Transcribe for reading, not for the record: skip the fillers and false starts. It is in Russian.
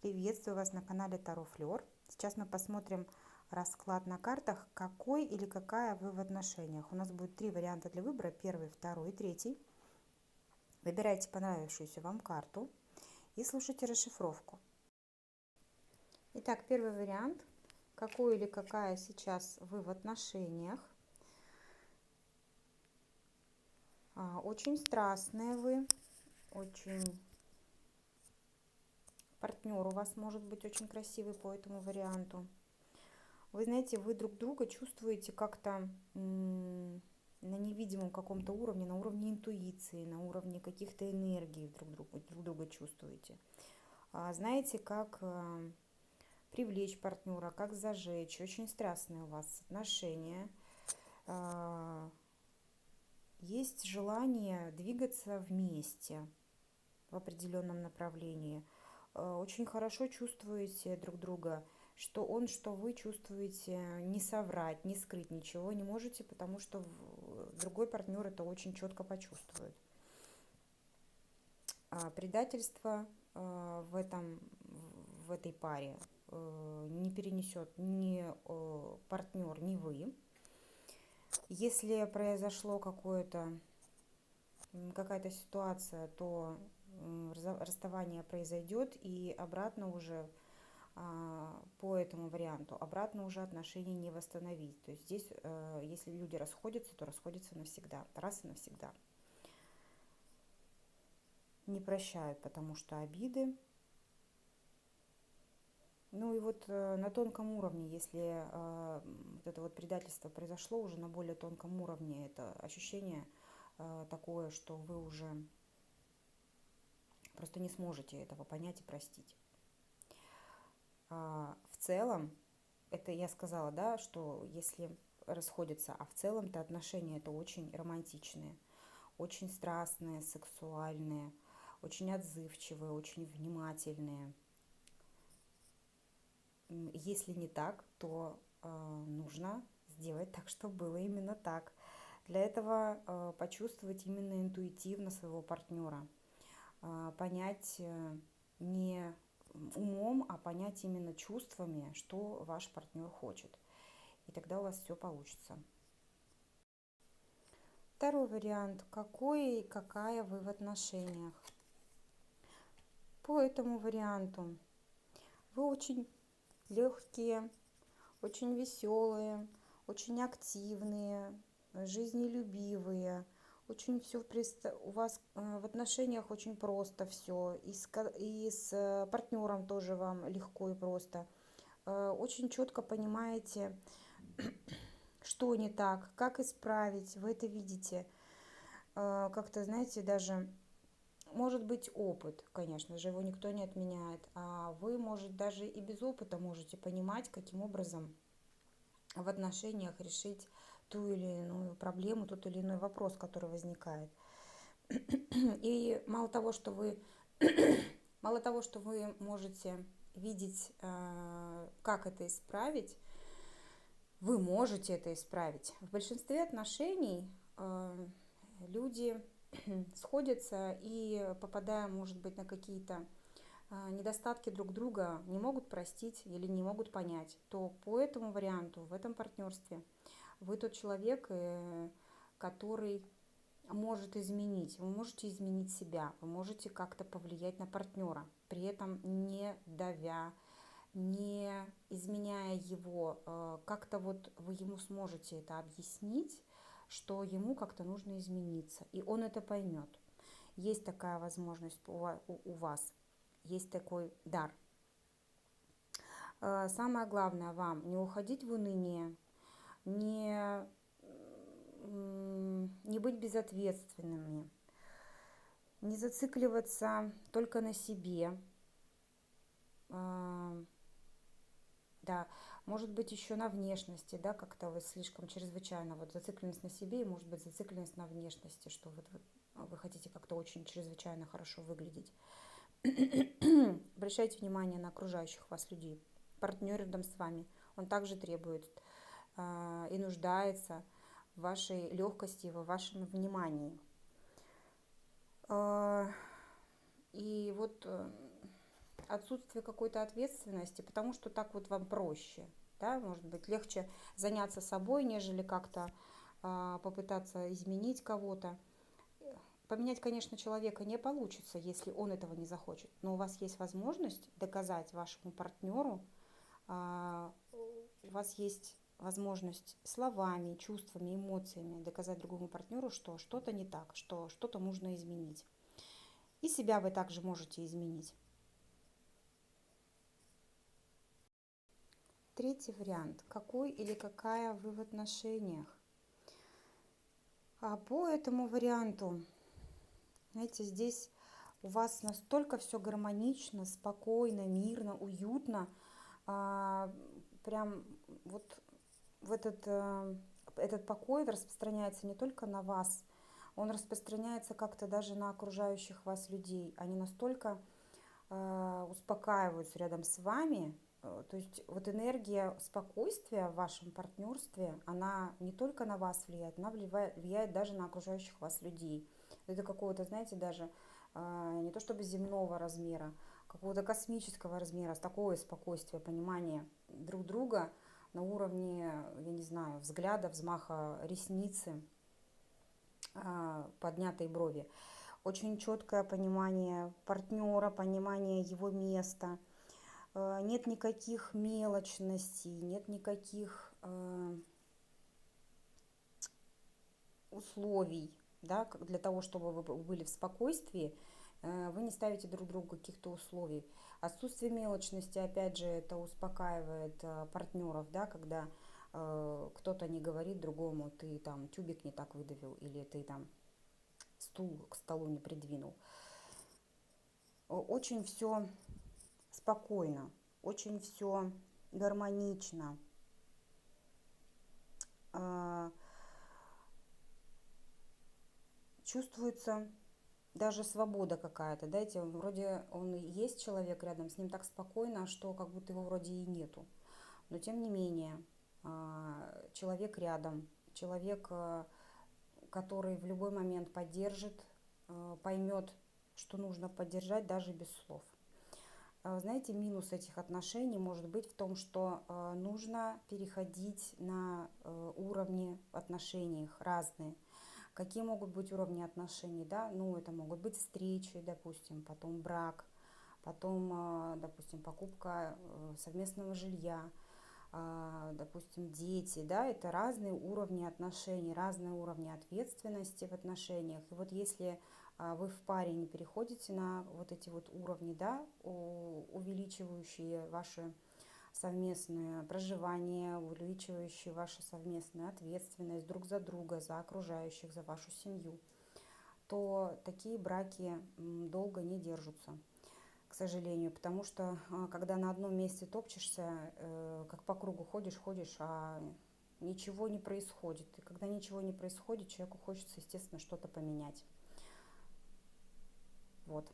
Приветствую вас на канале Таро Флёр. Сейчас мы посмотрим расклад на картах, какой или какая вы в отношениях. У нас будет три варианта для выбора: первый, второй и третий. Выбирайте понравившуюся вам карту и слушайте расшифровку. Итак, первый вариант. Какой или какая сейчас вы в отношениях? Очень страстные вы, очень... Партнер у вас может быть очень красивый по этому варианту. Вы знаете, вы друг друга чувствуете как-то на невидимом каком-то уровне, на уровне интуиции, на уровне каких-то энергий друг друга чувствуете. Знаете, как привлечь партнера, как зажечь. Очень страстные у вас отношения. Есть желание двигаться вместе в определенном направлении. Очень хорошо чувствуете друг друга, что он, что вы чувствуете, не соврать, не скрыть ничего не можете, потому что другой партнер это очень четко почувствует. Предательство в этой паре не перенесет ни партнер, ни вы. Если произошло какая-то ситуация, то расставание произойдет, и обратно уже по этому варианту обратно уже отношения не восстановить. То есть здесь, если люди расходятся, то расходятся навсегда, раз и навсегда. Не прощают, потому что обиды. Ну и вот на тонком уровне, если вот это вот предательство произошло уже на более тонком уровне, это ощущение такое, что вы уже просто не сможете этого понять и простить. В целом, это я сказала, да, что если расходятся, а в целом-то отношения это очень романтичные, очень страстные, сексуальные, очень отзывчивые, очень внимательные. Если не так, то нужно сделать так, чтобы было именно так. Для этого почувствовать именно интуитивно своего партнера, понять не умом, а понять именно чувствами, что ваш партнер хочет. И тогда у вас все получится. Второй вариант. Какой и какая вы в отношениях? По этому варианту вы очень легкие, очень веселые, очень активные, жизнелюбивые. Очень все у вас в отношениях очень просто все. И с партнером тоже вам легко и просто. Очень четко понимаете, что не так, как исправить. Вы это видите. Как-то, знаете, даже может быть опыт, конечно же, его никто не отменяет. А вы, может, даже и без опыта можете понимать, каким образом в отношениях решить ту или иную проблему, тот или иной вопрос, который возникает. И мало того, что вы можете видеть, как это исправить, вы можете это исправить. В большинстве отношений люди сходятся и, попадая, может быть, на какие-то недостатки друг друга, не могут простить или не могут понять, то по этому варианту, в этом партнерстве, вы тот человек, который может изменить. Вы можете изменить себя, вы можете как-то повлиять на партнера, при этом не давя, не изменяя его. Как-то вот вы ему сможете это объяснить, что ему как-то нужно измениться, и он это поймет. Есть такая возможность у вас, есть такой дар. Самое главное вам не уходить в уныние, не быть безответственными, не зацикливаться только на себе. Да, может быть, еще на внешности, да, как-то вы слишком чрезвычайно вот зацикленность на себе, и может быть зацикленность на внешности, что вот вы хотите как-то очень чрезвычайно хорошо выглядеть. Обращайте внимание на окружающих вас людей. Партнер рядом с вами, он также требует и нуждается в вашей легкости, в вашем внимании. И вот отсутствие какой-то ответственности, потому что так вот вам проще, да, может быть, легче заняться собой, нежели как-то попытаться изменить кого-то. Поменять, конечно, человека не получится, если он этого не захочет, но у вас есть возможность доказать вашему партнеру, у вас есть возможность словами, чувствами, эмоциями доказать другому партнеру, что что-то не так, что что-то нужно изменить. И себя вы также можете изменить. Третий вариант. Какой или какая вы в отношениях? А по этому варианту, знаете, здесь у вас настолько все гармонично, спокойно, мирно, уютно. Прям вот в этот покой распространяется не только на вас, он распространяется как-то даже на окружающих вас людей. Они настолько успокаиваются рядом с вами. То есть вот энергия спокойствия в вашем партнерстве, она не только на вас влияет, она влияет даже на окружающих вас людей. Это какого-то, знаете, даже не то чтобы земного размера, какого-то космического размера, такое спокойствие, понимание друг друга на уровне, я не знаю, взгляда, взмаха ресницы, поднятой брови. Очень четкое понимание партнера, понимание его места. Нет никаких мелочностей, нет никаких условий, да, для того, чтобы вы были в спокойствии, вы не ставите друг другу каких-то условий. Отсутствие мелочности, опять же, это успокаивает партнеров, да, когда кто-то не говорит другому, ты там тюбик не так выдавил, или ты там стул к столу не придвинул. Очень все спокойно, очень все гармонично. Чувствуется даже свобода какая-то, да, вроде он и есть человек рядом, с ним так спокойно, что как будто его вроде и нету. Но тем не менее, человек рядом, человек, который в любой момент поддержит, поймет, что нужно поддержать даже без слов. Знаете, минус этих отношений может быть в том, что нужно переходить на уровни в отношениях разные. Какие могут быть уровни отношений, да? Ну, это могут быть встречи, допустим, потом брак, потом, допустим, покупка совместного жилья, допустим, дети, да, это разные уровни отношений, разные уровни ответственности в отношениях. И вот если вы в паре не переходите на вот эти вот уровни, да, увеличивающие ваше совместное проживание, увеличивающие вашу совместную ответственность друг за друга, за окружающих, за вашу семью, то такие браки долго не держатся, к сожалению, потому что когда на одном месте топчешься, как по кругу ходишь, а ничего не происходит. И когда ничего не происходит, человеку хочется, естественно, что-то поменять. Вот.